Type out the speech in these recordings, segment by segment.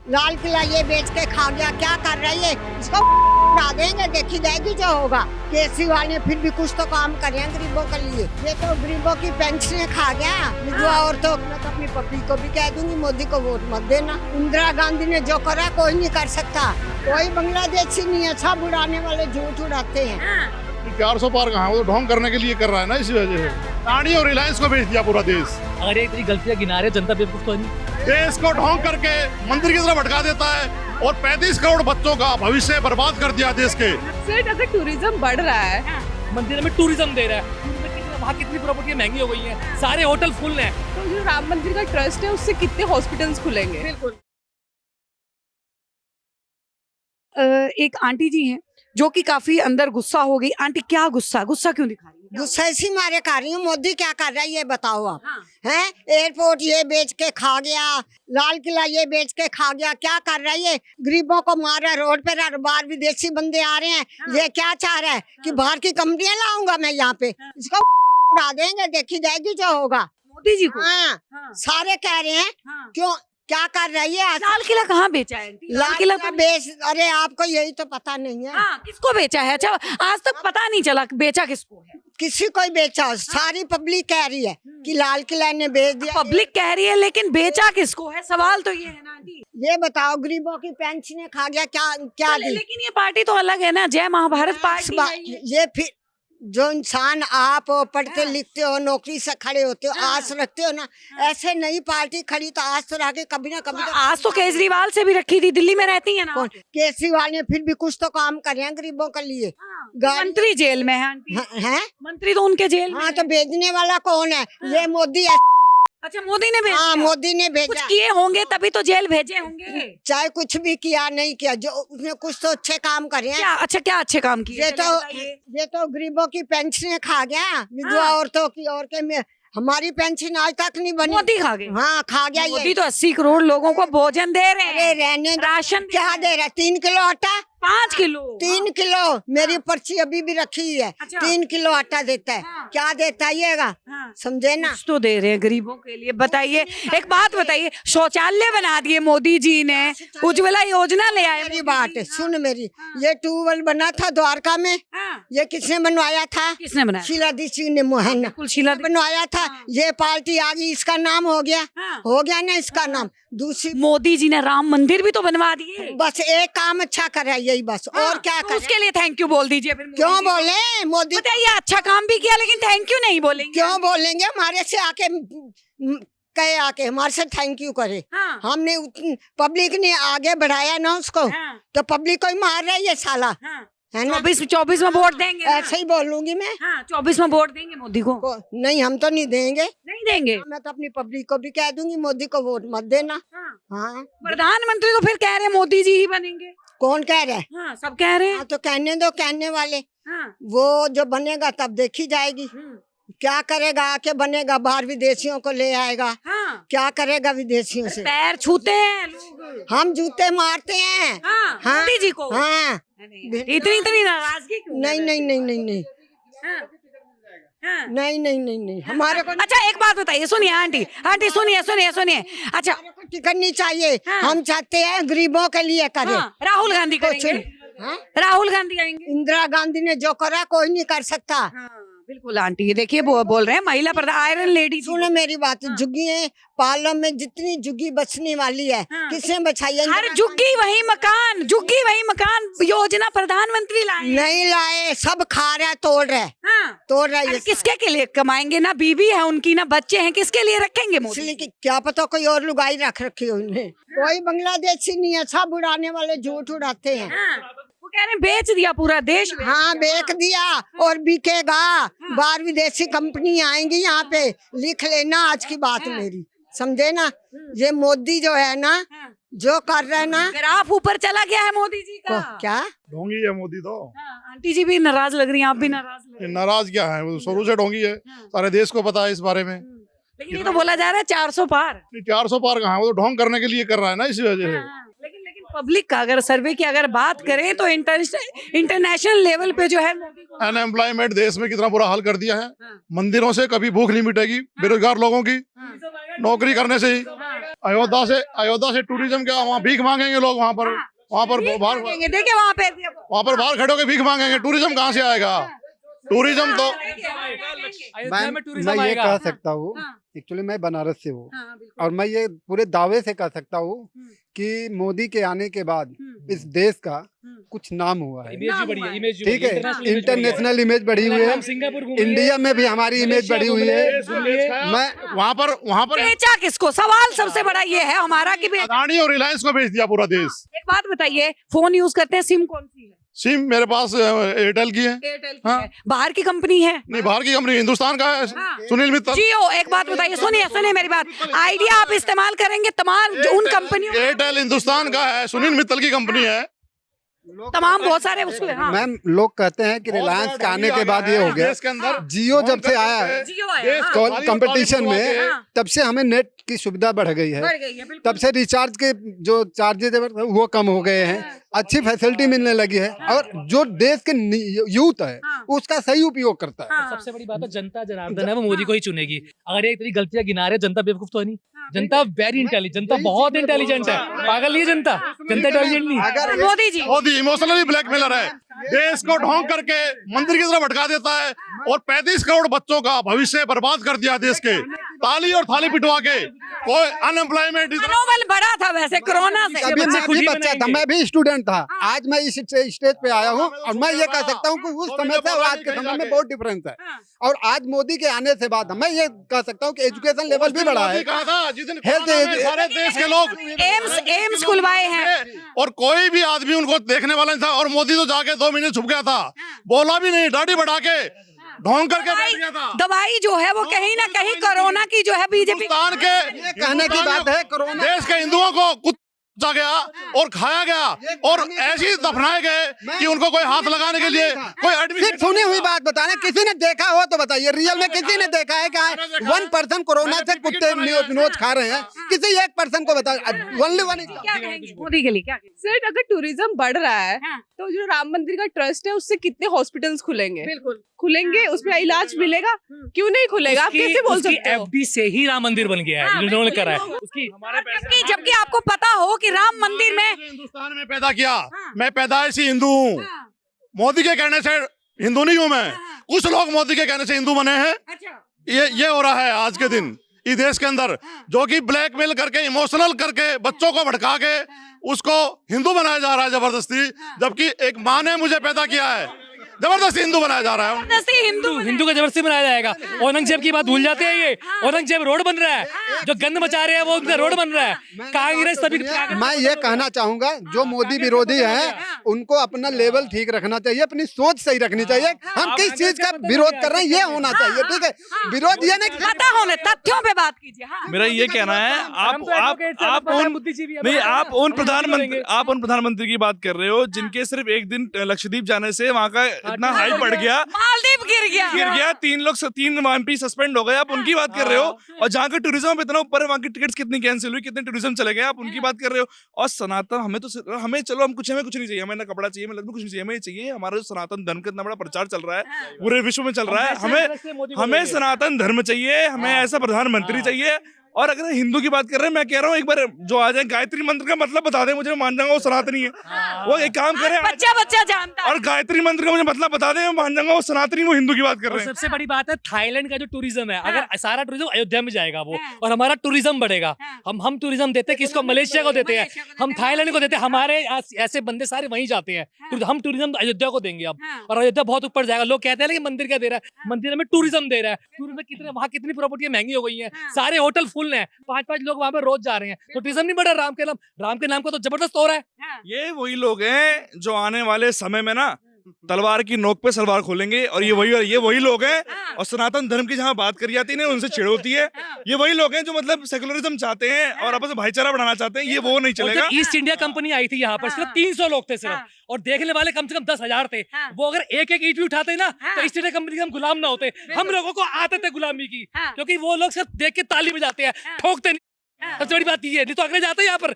लाल किला ये बेच के खा गया, क्या कर रहा है ये, इसको उड़ा देंगे, देखी जाएगी जो होगा। केजरीवाल ने फिर भी कुछ तो काम करे हैं गरीबों के लिए, ये तो गरीबों की पेंशन खा गया। विधवा औरतों मैं तो अपनी पब्लिक को भी कह दूंगी मोदी को वोट मत देना। इंदिरा गांधी ने जो करा कोई नहीं कर सकता, कोई बांग्लादेशी नहीं है, सब उड़ाने वाले झूठ उड़ाते हैं। 400 पार कहाँ, वो तो ढोंग करने के लिए कर रहा है ना, इसी वजह से टाणी और रिलायंस को बेच दिया पूरा देश। अगर ये इतनी गलतियां गिना रहे जनता बेवकूफ तो नहीं। देश को ढोंग करके मंदिर की तरफ भटका देता है और 35 करोड़ बच्चों का भविष्य बर्बाद कर दिया देश के। सर अगर टूरिज्म बढ़ रहा है, मंदिर में टूरिज्म दे रहा है, वहाँ कितनी प्रॉपर्टी महंगी हो गई है, सारे होटल फुल हैं। तो जो राम मंदिर का ट्रस्ट है उससे कितने हॉस्पिटल्स खुलेंगे। बिल्कुल। एक आंटी जी हैं जो कि काफी अंदर गुस्सा हो गई। आंटी क्या गुस्सा क्यों दिखा रही है? गुस्सा इसी मारे कर रही हूँ, मोदी क्या कर रहा है ये बताओ आप। हैं एयरपोर्ट ये बेच के खा गया, लाल किला ये बेच के खा गया, क्या कर रहा है ये, गरीबों को मार रहा है, रोड पे बाहर विदेशी बंदे आ रहे हैं। ये क्या चाह रहा है कि बाहर की कंपनियां लाऊंगा मैं यहाँ पे, इसको उड़ा देंगे, देखी जाएगी जो होगा। मोदी जी को सारे कह रहे हैं क्यों, क्या कर रही है। लाल किला कहाँ बेचा है? लाल किला बेच, अरे आपको यही तो पता नहीं है। किसको बेचा है? अच्छा आज तक पता नहीं चला बेचा किसको है। किसी को ही बेचा, सारी पब्लिक कह रही है कि लाल किला ने बेच दिया। पब्लिक कह रही है लेकिन बेचा किसको है, सवाल तो ये है ना आंटी। ये बताओ गरीबों की पेंशन खा गया, क्या लेकिन ये पार्टी तो अलग है ना, जय महाभारत पार्टी। ये फिर जो इंसान आप पढ़ते लिखते हो, नौकरी से खड़े होते हो, आस रखते हो ना, ऐसे नई पार्टी खड़ी तो आज तो आगे कभी ना कभी तो। आज तो केजरीवाल से भी रखी थी, दिल्ली में रहती है ना। केजरीवाल ने फिर भी कुछ तो काम करे हैं गरीबों के लिए। मंत्री जेल में है आंटी। हैं? मंत्री तो उनके जेल में। हाँ तो भेजने वाला कौन है? ये मोदी है। अच्छा मोदी ने भेजा? हाँ मोदी ने भेजा। कुछ किए होंगे तभी तो जेल भेजे होंगे। चाहे कुछ भी किया नहीं किया, जो उसने कुछ तो अच्छे काम करे हैं। क्या अच्छे काम किए? ये तो गरीबों की पेंशन खा गया, विधवा औरतों की, और के हमारी पेंशन आज तक नहीं बनी। मोदी खा गए। हाँ खा गया। मोदी तो 80 करोड़ लोगों को भोजन दे रहे हैं। रहने राशन क्या दे रहा है? 3 किलो आटा, 5 किलो, 3 किलो, मेरी पर्ची अभी भी रखी है। 3 किलो आटा देता है। क्या देता है समझे ना? कुछ तो दे रहे हैं गरीबों के लिए। बताइए एक बात बताइए, शौचालय बना दिए मोदी जी ने, उज्ज्वला योजना ले आए। मेरी बात सुन मेरी, ये ट्यूबवेल बना था द्वारका में, ये किसने बनवाया था? किसने बनाया? शीला दीक्षित ने, मोहन शीला बनवाया था। ये पार्टी आ गई, इसका नाम हो गया ना इसका नाम। दूसरी मोदी जी ने राम मंदिर भी तो बनवा दिए। बस एक काम अच्छा कर रहा है यही बस, और क्या कर। उसके लिए थैंक यू बोल दीजिए फिर। क्यों बोले? मोदी बताइए अच्छा काम भी किया लेकिन थैंक यू नहीं बोलेंगे? क्यों बोलेंगे? हमारे से आके कहे, आके हमारे से थैंक यू करे। हमने पब्लिक ने आगे बढ़ाया ना उसको, तो पब्लिक को ही मार रहा है ये साला, है ना? 24 में वोट देंगे? ऐसे ही बोलूंगी मैं। 24 में वोट देंगे मोदी को? नहीं हम तो नहीं देंगे। नहीं देंगे? मैं तो अपनी पब्लिक को भी कह दूंगी मोदी को वोट मत देना। हाँ प्रधानमंत्री तो फिर कह रहे हैं मोदी जी ही बनेंगे। कौन कह रहा है? सब कह रहे हैं। तो कहने दो कहने वाले। वो जो बनेगा तब देखी जाएगी। क्या करेगा आके बनेगा, बाहर विदेशियों को ले आएगा। क्या करेगा विदेशियों से? पैर छूते हैं लोग, हम जूते मारते हैं। मोदी जी को। हाँ इतनी नाराजगी क्यों? नहीं नहीं हमारे को। अच्छा एक बात बताइए, सुनिए आंटी सुनिए। अच्छा टिकट नहीं चाहिए, हम चाहते हैं गरीबों के लिए करे। राहुल गांधी करेंगे? राहुल गांधी आएंगे? इंदिरा गांधी ने जो करा कोई नहीं कर सकता। बिल्कुल आंटी, ये देखिए बोल रहे हैं महिला प्रधान आयरन लेडी। सुनो मेरी बात, झुग्गी पार्लर में जितनी झुग्गी बचने वाली है, किसने बचाई है? हर झुग्गी वही मकान योजना प्रधानमंत्री लाए। नहीं लाए, सब खा रहा है, तोड़ रहा है। किसके के लिए कमाएंगे? ना बीवी है उनकी, ना बच्चे हैं, किसके लिए रखेंगे मोदी? इसलिए कि क्या पता कोई और लुगाई रख रखी हो उन्हें। कोई बांग्लादेशी नहीं है, सब उड़ाने वाले झूठ उड़ाते हैं। वो कह रहे हैं बेच दिया पूरा देश। हाँ बेच दिया और बिकेगा। बाहर विदेशी कंपनी आएंगी यहाँ पे, लिख लेना आज की बात मेरी, समझे ना? ये मोदी जो है ना, जो कर रहा है ना, ग्राफ ऊपर चला गया है मोदी जी का। क्या ढोंगी है मोदी तो। आंटी जी भी नाराज लग रही हैं, आप भी नाराज लग रही हैं। नाराज क्या है, वो शुरू से ढोंगी है, सारे देश को पता है इस बारे में। लेकिन ये तो बोला जा रहा है 400 पार। 400 पार कहाँ, वो तो ढोंग करने के लिए कर रहा है ना, इसी वजह से। लेकिन पब्लिक का अगर सर्वे की अगर बात करें तो इंटरनेशनल लेवल पे जो है मोदी को अनएम्प्लॉयमेंट देश में कितना बुरा हाल कर दिया है। मंदिरों से कभी भूख नहीं मिटेगी, बेरोजगार लोगों की नौकरी करने से ही अयोध्या से टूरिज्म क्या वहाँ भीख मांगेंगे लोग वहाँ पर बाहर देखिए वहाँ पे बाहर खड़े होकर भीख मांगेंगे। टूरिज्म कहाँ से आएगा? टूरिज्म तो अयोध्या में टूरिज्म मैं ये आएगा। कह सकता हूँ, हाँ। एक्चुअली मैं बनारस से हूँ हाँ, बिल्कुल। और मैं ये पूरे दावे से कह सकता हूँ कि मोदी के आने के बाद इस देश का कुछ नाम हुआ है। इमेज भी बढ़ी है, इमेज ठीक है, इंटरनेशनल इमेज बढ़ी हुई है, सिंगापुर इंडिया में भी हमारी इमेज बढ़ी हुई है। मैं वहाँ पर बेचा किसको? सवाल सबसे बड़ा ये है हमारा कि अदानी और रिलायंस को बेच दिया पूरा देश। एक बात बताइए, फोन यूज करते हैं, सिम कौन सी है? सिम मेरे पास एयरटेल की है। एयरटेल की हाँ। है। बाहर की कंपनी है? नहीं, बाहर की कंपनी हिंदुस्तान का है। हाँ। सुनील मित्तल। जियो। एक बात बताइए, सुनिए मेरी बात, आइडिया आप इस्तेमाल करेंगे तमाम जो उन कंपनियों, एयरटेल हिंदुस्तान का है, सुनील मित्तल की कंपनी है। तमाम बहुत सारे उसमें। हाँ। मैम लोग कहते हैं कि रिलायंस के आने के बाद ये हो गया, देश के अंदर जियो जब से आया है जियो आया, हाँ। कंपटीशन में, हाँ। तब से हमें नेट की सुविधा बढ़ गई है, बढ़ गई है, बिल्कुल। तब से रिचार्ज के जो चार्जेज वो कम हो गए हैं, अच्छी फैसिलिटी मिलने लगी है और जो देश के यूथ है हाँ। उसका सही उपयोग करता है। हाँ। सबसे बड़ी बात है जनता जनार्दन है, वो मोदी को ही चुनेगी। अगर एक तेरी गलतियां गिना रहे, जनता बेवकूफ तो नहीं। जनता वेरी इंटेलिजेंट, जनता बहुत इंटेलिजेंट है, पागल नहीं है जनता, जनता इंटेलिजेंट नहीं। अगर मोदी जी मोदी इमोशनली ब्लैकमेलर है, देश को ढोंग करके मंदिर की तरफ भटका देता है और 35 करोड़ बच्चों का भविष्य बर्बाद कर दिया देश के। ताली और थाली पिटवा के कोई अनएम्प्लॉयमेंट मनोबल बढ़ा था वैसे कोरोना से। अभी मैं खुद भी ही बच्चा था, बनाएंगे। मैं भी स्टूडेंट था, आज मैं इस स्टेज पे आया हूँ और मैं ये कह सकता हूँ कि उस समय से और आज के समय में बहुत डिफरेंस है। और आज मोदी के आने से बाद मैं ये कह सकता हूँ कि एजुकेशन लेवल भी बढ़ा है। कहा था जिस दिन Health कोरोना में is- सारे देश के लोग एम्स खुलवाए हैं। और कोई भी आदमी उनको देखने वाला नहीं था और मोदी तो जाके 2 महीने छुप गया था, बोला भी नहीं, दाढ़ी बढ़ा के ढोंग करके बैठ गया था। दवाई जो है वो कहीं ना कहीं कोरोना की जो है बीजेपी हिंदुस्तान के कहने की बात है, कोरोना देश के हिंदुओं को कुचा गया और खाया गया और ऐसे ही दफनाए गए कि उनको कोई हाथ लगाने के लिए कोई सिर्फ एडमिशन। सुनी हुई बात बताना, किसी ने देखा हो तो बताइए, रियल में किसी ने देखा है क्या? 1% कोरोना से कुत्ते नोच खा रहे हैं, किसी एक पर्सन को बताओ, ओनली वन। क्या कहेंगे मोदी के लिए? क्या कहेंगे? सर अगर टूरिज्म बढ़ रहा है हाँ। तो जो राम मंदिर का ट्रस्ट है उससे कितने हॉस्पिटल्स खुलेंगे? बिल्कुल खुलेंगे, उसमें इलाज मिलेगा, क्यों नहीं खुलेगा? आप कैसे बोल सकते हो? एफडी से ही राम मंदिर बन गया है, जिन्होंने करा है उसकी। जबकि आपको पता हो कि राम मंदिर में हिंदुस्तान में पैदा किया, मैं पैदाइशी हिंदू हूँ, मोदी के कहने से हिंदू नहीं हूँ मैं। कुछ लोग मोदी के कहने से हिंदू बने हैं। ये हो रहा है आज के दिन इस देश के अंदर, जो कि ब्लैकमेल करके, इमोशनल करके, बच्चों को भड़का के उसको हिंदू बनाया जा रहा है जबरदस्ती, जबकि एक माँ ने मुझे पैदा किया है, जबरदस्ती हिंदू बनाया जा रहा है। जबरदस्ती हिंदू का जबरदस्ती बनाया जाएगा। औरंगजेब की बात भूल जाते हैं ये। औरंगजेब रोड बन रहा है, जो गंद मचा रहे हैं वो उनका रोड बन रहा है। कांग्रेस सभी मैं ये कहना चाहूंगा, जो मोदी विरोधी हैं उनको अपना लेवल ठीक रखना चाहिए, अपनी सोच सही रखनी चाहिए। हम किस चीज का विरोध कर रहे हैं ये होना चाहिए, ठीक है? विरोध ये नहीं, पता होने तथ्यों पे बात कीजिए। हाँ। मेरा ये कहना है, आप उन प्रधानमंत्री की बात कर रहे हो जिनके सिर्फ एक दिन लक्षद्वीप जाने से वहाँ का इतना हाइप बढ़ गया, मालदीव गिर गया। 3 MP सस्पेंड हो गए, आप उनकी बात कर रहे हो। और जहाँ का टूरिज्म इतना ऊपर है, वहाँ की टिकट्स कितनी कैंसिल हुई, कितने टूरिज्म चले गए, आप उनकी बात कर रहे हो। और सनातन हमें चलो हमें कुछ नहीं चाहिए, हमें ना कपड़ा चाहिए, हमें कुछ नहीं चाहिए, हमें चाहिए हमारा जो सनातन धर्म का इतना बड़ा प्रचार चल रहा है, पूरे विश्व में चल रहा है। हमें सनातन धर्म चाहिए, हमें ऐसा प्रधानमंत्री चाहिए। और अगर हिंदू की बात कर रहे हैं, मैं कह रहा हूँ एक बार जो आ जाए, गायत्री मंत्र का मतलब बता दे मुझे, मैं मान जाऊंगा वो सनातनी है। वो एक काम करे, बच्चा जानता है। और गायत्री मंत्र का मुझे मतलब बता दे, मैं मान जाऊंगा वो सनातनी, वो हिंदू की बात कर और रहे हैं। सबसे बड़ी बात है थाईलैंड का जो टूरिज्म है, अगर सारा टूरिज्म अयोध्या में जाएगा वो, और हमारा टूरिज्म बढ़ेगा। हम टूरिज्म देते हैं किसको? मलेशिया को देते हैं, हम थाईलैंड को देते हैं, हमारे ऐसे बंदे सारे वहीं जाते हैं। हम टूरिज्म अयोध्या को देंगे अब, और अयोध्या बहुत ऊपर जाएगा। लोग कहते हैं कि मंदिर क्या दे रहा है, मंदिर में टूरिज्म दे रहा है। टूरिज्म कितने, वहाँ कितनी प्रॉपर्टी महंगी हो गई है, सारे होटल फुल हैं, 5-5 लोग वहाँ पे रोज जा रहे हैं, तो टूरिज्म नहीं बढ़ा। राम के नाम को तो जबरदस्त हो रहा है। ये वही लोग हैं जो आने वाले समय में ना तलवार की नोक पे सलवार खोलेंगे, और ये वही लोग हैं। और सनातन धर्म की जहाँ बात करी जाती है ना, उनसे छिड़ होती है। ये वही लोग हैं जो मतलब सेकुलरिज्म चाहते हैं और आपस में भाईचारा बढ़ाना चाहते हैं। ये वो नहीं चलेगा। ईस्ट इंडिया कंपनी आई थी यहाँ पर, सिर्फ 300 लोग थे सिर्फ, और देखने वाले कम से कम 10,000 थे। वो अगर एक ईंट भी उठाते ना, तो ईस्ट इंडिया कंपनी के हम गुलाम ना होते। हम लोगों को आते थे गुलामी की, क्योंकि वो लोग सिर्फ देख के ताली बजाते हैं, ठोकते नहीं। सबसे बड़ी बात ये है, नहीं तो अगले जाते हैं यहाँ पर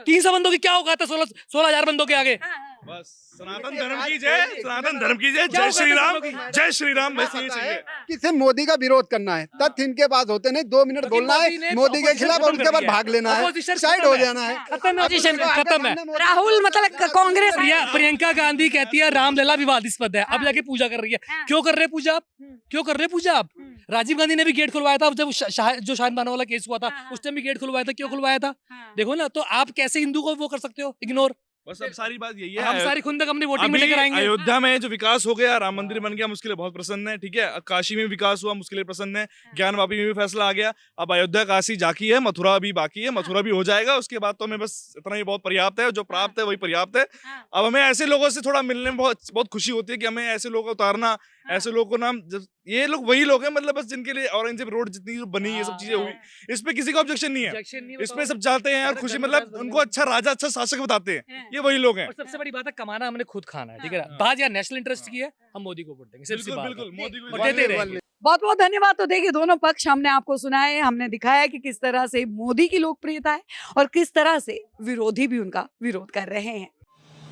300 बंदों की क्या औकात है 16,000 बंदों के आगे। बस सनातन धर्म की जय, सनातन धर्म की जय, जय श्री राम, जय श्री राम। बस यही चाहिए कि सिर्फ मोदी का विरोध करना है, तथ्य इनके पास होते नहीं, 2 मिनट बोलना है मोदी के खिलाफ और उसके बाद भाग लेना है, साइड हो जाना है, खत्म है। राहुल मतलब कांग्रेस प्रियंका गांधी कहती है रामलला विवादास्पद है, अब जाके पूजा कर रही है। क्यों कर रहे पूजा आप? क्यों कर रहे पूजा आप? राजीव गांधी ने भी गेट खुलवाया था जब जो शाहीन बानो वाला केस हुआ था, उस टाइम भी गेट खुलवाया था। क्यों खुलवाया था? देखो ना, तो आप कैसे हिंदू को वो कर सकते हो, इग्नोर? बस अब सारी बात यही हम है। सारी खुंदक अपनी वोटिंग में अभी लेकर आएंगे। अयोध्या में जो विकास हो गया, राम मंदिर बन गया, हम उसके लिए बहुत प्रसन्न है। ठीक है, काशी में विकास हुआ, हम उसके लिए प्रसन्न है। ज्ञान वापी में भी फैसला आ गया। अब अयोध्या काशी जाकी है, मथुरा अभी बाकी है, मथुरा भी हो जाएगा। उसके बाद तो हमें बस इतना ही बहुत पर्याप्त है, जो प्राप्त है वही पर्याप्त है। अब हमें ऐसे लोगों से थोड़ा मिलने में बहुत खुशी होती है कि हमें ऐसे लोगों को उतारना, ऐसे लोगों को नाम, ये लोग वही लोग हैं मतलब बस जिनके लिए औरंगजेब रोड जितनी बनी, ये सब चीजें हुई, इस पे किसी को ऑब्जेक्शन नहीं है। इसमें सब चाहते हैं और खुशी, मतलब उनको अच्छा राजा, अच्छा शासक बताते हैं, ये वही लोग हैं। और सबसे बड़ी बात है, कमाना हमने खुद खाना है। ठीक है, बात या नेशनल इंटरेस्ट की है, हम मोदी को वोट देंगे, सिर्फ सी बिल्कुल बात है। बिल्कुल, मोदी को और देते रहेंगे। बहुत बहुत धन्यवाद। तो देखिए, दोनों पक्ष हमने आपको सुनाए, हमने दिखाया कि किस तरह से मोदी की लोकप्रियता है और किस तरह से विरोधी भी उनका विरोध कर रहे हैं।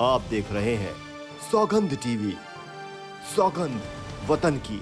आप देख रहे हैं सौगंध टीवी, सौगंध वतन की।